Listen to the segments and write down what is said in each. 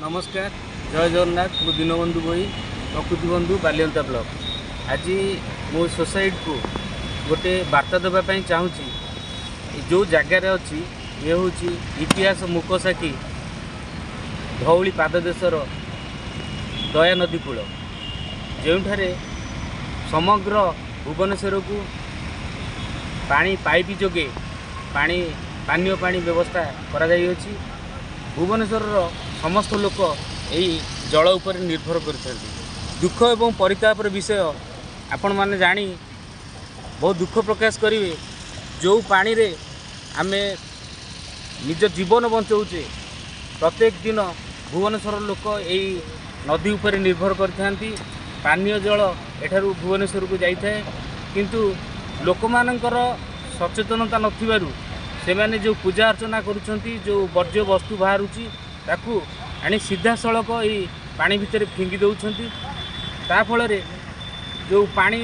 नमस्कार जय जगन्नाथ मु दीनबंधु भई प्रकृति बंधु बालियंता ब्लॉक आज मो सोसाइटी को गोटे वार्ता देवाई चाहूँगी जो जगार अच्छी ये हूँ इतिहास मुकसाकी धौली पाददेशर दया नदी कूल जो समग्र भुवनेश्वर को पानी पाइप जोगे पानीय पानी व्यवस्था करा भुवनेश्वर समस्त लोक यही जल उपर निर्भर करते दुख एवं परितापर विषय आपण माने जानी बहुत दुख प्रकाश करेंगे जो पानी रे आमे निज जीवन बचाऊे प्रत्येक दिन भुवनेश्वर लोक यही नदी उपर निर्भर करते पानीय जल एठारू भुवनेश्वर को जाए किंतु लोक मानकर सचेतनता नथिबारु से माने जो पूजा अर्चना करुछंती जो वर्ज्य वस्तु बाहरुची ताकू आनी सीधा सड़क ये पानी भितर फिंगी दौरान ता फल जो पानी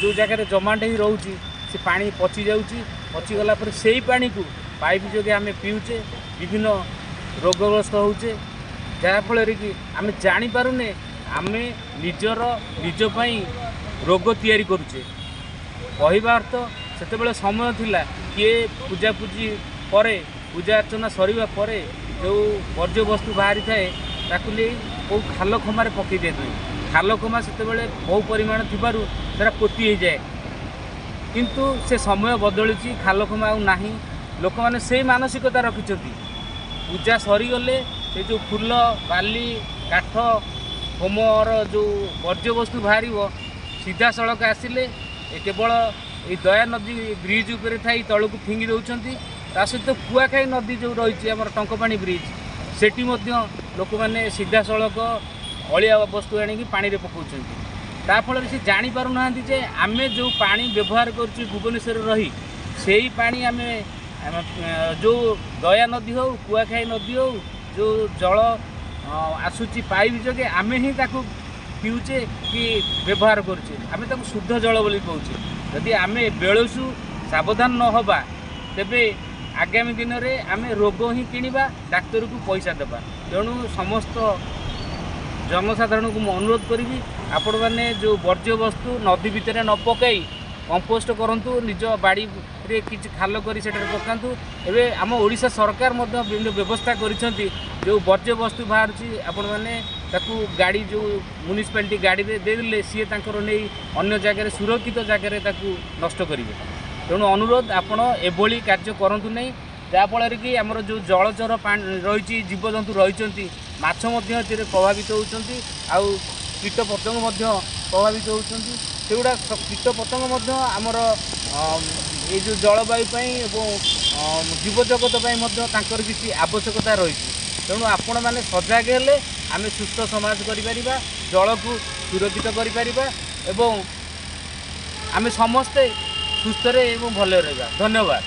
जो जगह जमाट ही रोचे से पानी पची जाऊँगी पचिगला से ही पानी को पाइप जोगे आम पीऊचे विभिन्न रोगग्रस्त होचे जहाँफल कि आम जापारे आम निजपाई रोग तैयारी करुचे कहवा अर्थ से समय थिला किए पूजा पूजी पर पूजा अर्चना सरिबा परे जो वर्ज्य वस्तु बाहरी थाए ताकू नहीं खाल खमार पकई दे खाल खमा से बहु परिमाण थिबारु सेरा पोती हो जाए किंतु से समय बदली खाल खमा ना लोक मैंने से मानसिकता रखिंट पूजा सरीगले से जो फूल बाली काठ होमर जो वर्ज्य वस्तु बाहर सीधा सड़क आसिले केवल ये दया नदी ब्रिज उपर थी तल को फिंगी दौरान ता सहित कुआखाई नदी जो रही आम टंकपाणी ब्रिज सेठी लोक मैंने सीधा सड़क अलिया वस्तु आनिकी पानी रे पकाउछन्ति फल से जापार ना आम जो पानी व्यवहार कर भुवनेश्वर रही से ही पानी आम जो दया नदी हो कुआखाई नदी हो जो जल आसूची पाइप जोगे आम ही पीऊचे कि व्यवहार करुचे आम शुद्ध जल बोली कहूचे यदि आम बेलसु सावधान न होबा तेबे आगामी दिन में आम रोग ही किणवा डाक्तर को पैसा देवा तेणु समस्त जनसाधारण को मुझे अनुरोध करी आपण मैंने जो वर्ज्य वस्तु नदी भितर न पकई कंपोस्ट करूँ निज बाड़ी रे किसी खाल कर पकातु एवं आम ओडिशा सरकार विभिन्न व्यवस्था करिसेंती जो वर्ज्य वस्तु बाहर आपण मैंने ताकू गाड़ी जो म्युनिसिपालिटी गाड़ी रे देले सी नहीं अन्य जगह सुरक्षित जगह नष्ट करेंगे तेणु अनुरोध आपण एभली कार्य करंतु नहीं जहाँफल कि आमर जो जलचर रही जीवजंतु रही माछ प्रभावित होती आउ कीट पतंग प्रभावित होती सेगुड़ा कीट पतंग आमर ये जो जलवायु जीवजगत किसी आवश्यकता रही तेणु आपण मैंने सजग हेले आम सुस्थ समाज करिपरिबा जल को सुरक्षित करिपरिबा एवं आम समस्ते सुस्थ एवं भले रहिबा। धन्यवाद।